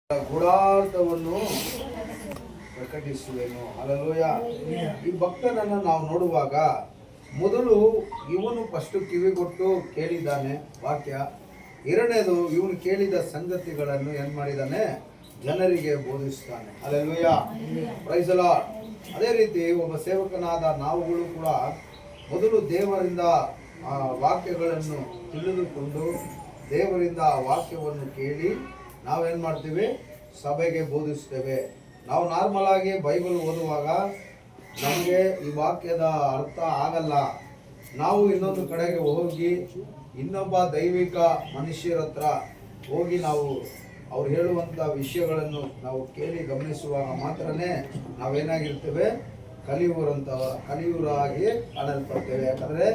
ಗೂಢಾರ್ಥವನ್ನು ಪ್ರಕಟಿಸುವೆನು. Hallelujah. ಈ ಭಕ್ತನನ್ನು ನಾವು ನೋಡುವಾಗ ಮೊದಲು ಇವನು ಫಸ್ಟ್ ಕಿವಿಗೊಟ್ಟು ಕೇಳಿದ್ದಾನೆ ವಾಕ್ಯ. ಎರಡನೇದು ಇವನು ಕೇಳಿದ ಸಂಗತಿಗಳನ್ನು ಏನ್ ಮಾಡಿದ್ದಾನೆ, ಜನರಿಗೆ ಬೋಧಿಸ್ತಾನೆ. Hallelujah, praise the lord. ಅದೇ ರೀತಿ ಒಬ್ಬ ಸೇವಕನಾದ ನಾವುಗಳು ಕೂಡ ಮೊದಲು ದೇವರಿಂದ ವಾಕ್ಯಗಳನ್ನು ತಿಳಿದುಕೊಂಡು ದೇವರಿಂದ ವಾಕ್ಯವನ್ನು ಕೇಳಿ ನಾವೇನು ಮಾಡ್ತೀವಿ, ಸಭೆಗೆ ಬೋಧಿಸ್ತೇವೆ. ನಾವು ನಾರ್ಮಲ್ ಆಗಿ ಬೈಬಲ್ ಓದುವಾಗ ನಮಗೆ ಈ ವಾಕ್ಯದ ಅರ್ಥ ಆಗಲ್ಲ. ನಾವು ಇನ್ನೊಂದು ಕಡೆಗೆ ಹೋಗಿ ಇನ್ನೊಬ್ಬ ದೈವಿಕ ಮನುಷ್ಯರ ಹತ್ರ ಹೋಗಿ ನಾವು ಅವ್ರು ಹೇಳುವಂಥ ವಿಷಯಗಳನ್ನು ನಾವು ಕೇಳಿ ಗಮನಿಸುವಾಗ ಮಾತ್ರನೇ ನಾವೇನಾಗಿರ್ತೇವೆ, ಕಲಿಯುವರಾಗಿ ಕಾಣಲ್ಪಡ್ತೇವೆ. ಯಾಕಂದರೆ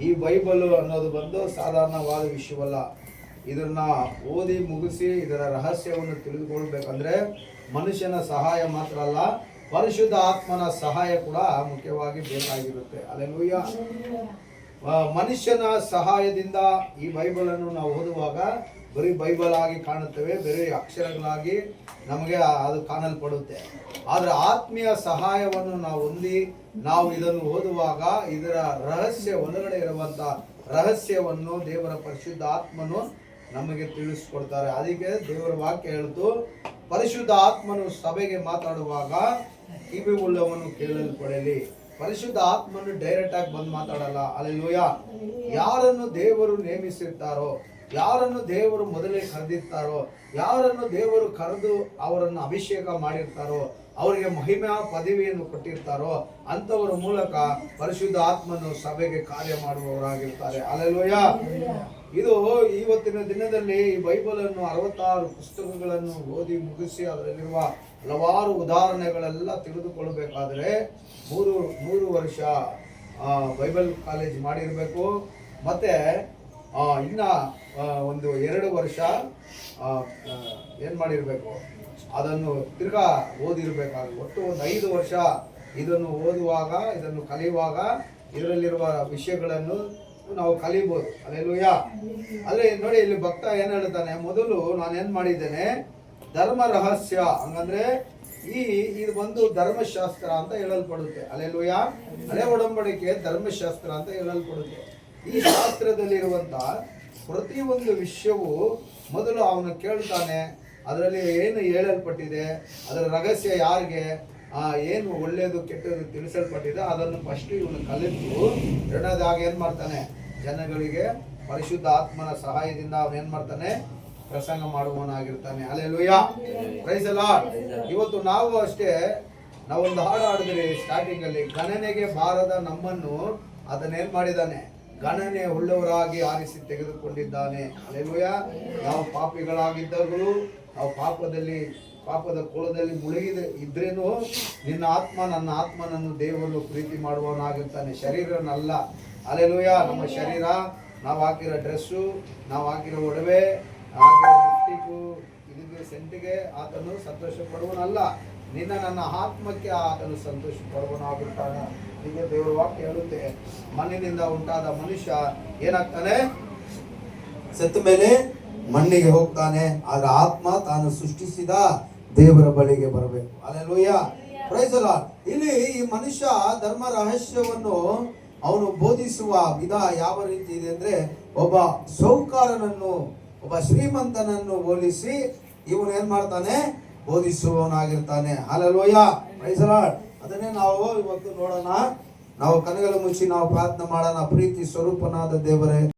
ಈ ಬೈಬಲ್ ಅನ್ನೋದು ಬಂದು ಸಾಧಾರಣವಾದ ವಿಷಯವಲ್ಲ. ಇದನ್ನ ಓದಿ ಮುಗಿಸಿ ಇದರ ರಹಸ್ಯವನ್ನು ತಿಳಿದುಕೊಳ್ಬೇಕಂದ್ರೆ ಮನುಷ್ಯನ ಸಹಾಯ ಮಾತ್ರ ಅಲ್ಲ, ಪರಿಶುದ್ಧ ಆತ್ಮನ ಸಹಾಯ ಕೂಡ ಮುಖ್ಯವಾಗಿ ಬೇಕಾಗಿರುತ್ತೆ. ಹಲ್ಲೆಲೂಯಾ. ಮನುಷ್ಯನ ಸಹಾಯದಿಂದ ಈ ಬೈಬಲ್ ಅನ್ನು ನಾವು ಓದುವಾಗ ಬರೀ ಬೈಬಲ್ ಆಗಿ ಕಾಣುತ್ತೇವೆ, ಬೇರೆ ಅಕ್ಷರಗಳಾಗಿ ನಮಗೆ ಅದು ಕಾಣಲ್ಪಡುತ್ತೆ. ಆದರೆ ಆತ್ಮೀಯ ಸಹಾಯವನ್ನು ನಾವು ಹೊಂದಿ ನಾವು ಇದನ್ನು ಓದುವಾಗ ಇದರ ರಹಸ್ಯ, ಒಳಗಡೆ ಇರುವಂಥ ರಹಸ್ಯವನ್ನು ದೇವರ ಪರಿಶುದ್ಧ ಆತ್ಮನು ನಮಗೆ ತಿಳಿಸ್ಕೊಡ್ತಾರೆ. ಅದಕ್ಕೆ ದೇವರ ವಾಕ್ಯ ಹೇಳ್ತು, ಪರಿಶುದ್ಧ ಆತ್ಮನು ಸಭೆಗೆ ಮಾತಾಡುವಾಗ ಕಿವಿ ಉಳ್ಳವನು ಕೇಳಲ್ಪಡಲಿ. ಪರಿಶುದ್ಧ ಆತ್ಮನು ಡೈರೆಕ್ಟ್ ಆಗಿ ಬಂದು ಮಾತಾಡಲ್ಲ. ಹಲ್ಲೆಲೂಯಾ. ಯಾರನ್ನು ದೇವರು ನೇಮಿಸಿರ್ತಾರೋ, ಯಾರನ್ನು ದೇವರು ಮೊದಲೇ ಕರೆದಿರ್ತಾರೋ, ಯಾರನ್ನು ದೇವರು ಕರೆದು ಅವರನ್ನು ಅಭಿಷೇಕ ಮಾಡಿರ್ತಾರೋ, ಅವರಿಗೆ ಮಹಿಮಾ ಪದವಿಯನ್ನು ಕೊಟ್ಟಿರ್ತಾರೋ ಅಂಥವರ ಮೂಲಕ ಪರಿಶುದ್ಧ ಆತ್ಮನು ಸಭೆಗೆ ಕಾರ್ಯ ಮಾಡುವವರಾಗಿರ್ತಾರೆ. ಹಲ್ಲೆಲೂಯಾ. ಇದು ಇವತ್ತಿನ ದಿನದಲ್ಲಿ ಈ ಬೈಬಲನ್ನು 66 ಪುಸ್ತಕಗಳನ್ನು ಓದಿ ಮುಗಿಸಿ ಅದರಲ್ಲಿರುವ ಹಲವಾರು ಉದಾಹರಣೆಗಳೆಲ್ಲ ತಿಳಿದುಕೊಳ್ಳಬೇಕಾದ್ರೆ 3 ವರ್ಷ ಬೈಬಲ್ ಕಾಲೇಜ್ ಮಾಡಿರಬೇಕು. ಮತ್ತು ಇನ್ನು ಒಂದು 2 ವರ್ಷ ಏನು ಮಾಡಿರಬೇಕು, ಅದನ್ನು ತಿರ್ಗಾ ಓದಿರಬೇಕಾಗುತ್ತೆ. ಒಟ್ಟು ಒಂದು 5 ವರ್ಷ ಇದನ್ನು ಓದುವಾಗ, ಇದನ್ನು ಕಲಿಯುವಾಗ ಇದರಲ್ಲಿರುವ ವಿಷಯಗಳನ್ನು ನಾವು ಕಲಿಬೋದು. ಹಲ್ಲೆಲೂಯಾ. ಅಲ್ಲೇ ನೋಡಿ, ಇಲ್ಲಿ ಭಕ್ತ ಏನು ಹೇಳ್ತಾನೆ, ಮೊದಲು ನಾನು ಏನು ಮಾಡಿದ್ದೇನೆ, ಧರ್ಮ ರಹಸ್ಯ. ಹಂಗಂದ್ರೆ ಇದು ಒಂದು ಧರ್ಮಶಾಸ್ತ್ರ ಅಂತ ಹೇಳಲ್ಪಡುತ್ತೆ. ಹಲ್ಲೆಲೂಯಾ. ಹಳೆ ಒಡಂಬಡಿಕೆ ಧರ್ಮಶಾಸ್ತ್ರ ಅಂತ ಹೇಳಲ್ಪಡುತ್ತೆ. ಈ ಶಾಸ್ತ್ರದಲ್ಲಿರುವಂಥ ಪ್ರತಿಯೊಂದು ವಿಷಯವು ಮೊದಲು ಅವನು ಕೇಳ್ತಾನೆ, ಅದರಲ್ಲಿ ಏನು ಹೇಳಲ್ಪಟ್ಟಿದೆ, ಅದರ ರಹಸ್ಯ ಯಾರಿಗೆ, ಏನು ಒಳ್ಳೆಯದು ಕೆಟ್ಟದ್ದು ತಿಳಿಸಲ್ಪಟ್ಟಿದೆ ಅದನ್ನು ಫಸ್ಟ್ ಇವನು ಕಲಿತು ಎರಡನೇದಾಗಿ ಏನು ಮಾಡ್ತಾನೆ, ಜನಗಳಿಗೆ ಪರಿಶುದ್ಧ ಆತ್ಮನ ಸಹಾಯದಿಂದ ಅವನು ಏನು ಮಾಡ್ತಾನೆ, ಪ್ರಸಂಗ ಮಾಡುವವನಾಗಿರ್ತಾನೆ. Hallelujah, praise the lord. ಇವತ್ತು ನಾವು ಅಷ್ಟೇ, ನಾವೊಂದು ಹಾಡು ಹಾಡಿದ್ರಿ ಸ್ಟಾರ್ಟಿಂಗಲ್ಲಿ, ಗಣನೆಗೆ ಬಾರದ ನಮ್ಮನ್ನು ಅದನ್ನೇನು ಮಾಡಿದ್ದಾನೆ, ಗಣನೆ ಉಳ್ಳವರಾಗಿ ಆರಿಸಿ ತೆಗೆದುಕೊಂಡಿದ್ದಾನೆ. ಹಲ್ಲೆಲೂಯಾ. ನಾವು ಪಾಪಿಗಳಾಗಿದ್ದಾಗಲೂ, ನಾವು ಪಾಪದ ಕೋಳದಲ್ಲಿ ಮುಳುಗಿದ ಇದ್ರೇನು ನಿನ್ನ ಆತ್ಮ ನನ್ನ ಆತ್ಮನನ್ನು ದೇವರು ಪ್ರೀತಿ ಮಾಡುವವನಾಗಿರ್ತಾನೆ, ಶರೀರನಲ್ಲ. ಹಲ್ಲೆಲೂಯಾ. ನಮ್ಮ ಶರೀರ, ನಾವು ಹಾಕಿರೋ ಡ್ರೆಸ್ಸು, ನಾವು ಹಾಕಿರೋ ಒಡವೆ, ಹಾಕಿರೋ ಲಿಪ್ಟಿಕ್ಕು, ಇದಕ್ಕೆ ಸೆಂಟಿಗೆ ಆತನು ಸಂತೋಷ ಪಡುವನಲ್ಲ, ನಿನ್ನ ನನ್ನ ಆತ್ಮಕ್ಕೆ ಆತನು ಸಂತೋಷ ಪಡುವನಾಗಿರ್ತಾನೆ. ಹೀಗೆ ದೇವರ ವಾಕ್ಯ ಹೇಳುತ್ತೆ, ಮಣ್ಣಿನಿಂದ ಉಂಟಾದ ಮನುಷ್ಯ ಏನಾಗ್ತಾನೆ, ಸತ್ತ ಮೇಲೆ ಮಣ್ಣಿಗೆ ಹೋಗ್ತಾನೆ. ಆದ್ರೆ ಆತ್ಮ ತಾನು ಸೃಷ್ಟಿಸಿದ ದೇವರ ಬಳಿಗೆ ಬರಬೇಕು. Hallelujah, praise the Lord. ಇಲ್ಲಿ ಈ ಮನುಷ್ಯ ಧರ್ಮ ರಹಸ್ಯವನ್ನು ಅವನು ಬೋಧಿಸುವ ವಿಧ ಯಾವ ರೀತಿ ಇದೆ ಅಂದ್ರೆ, ಒಬ್ಬ ಸೌಕಾರನನ್ನು ಒಬ್ಬ ಶ್ರೀಮಂತನನ್ನು ಹೋಲಿಸಿ ಇವನು ಏನ್ ಮಾಡ್ತಾನೆ, ಬೋಧಿಸುವವನಾಗಿರ್ತಾನೆ. Hallelujah, praise the lord. ಅದನ್ನೇ ನಾವು ಇವತ್ತು ನೋಡೋಣ. ನಾವು ಕಣ್ಣುಗಳನ್ನು ಮುಚ್ಚಿ ನಾವು ಪ್ರಾರ್ಥನೆ ಮಾಡೋಣ. ಪ್ರೀತಿ ಸ್ವರೂಪನಾದ ದೇವರೇ,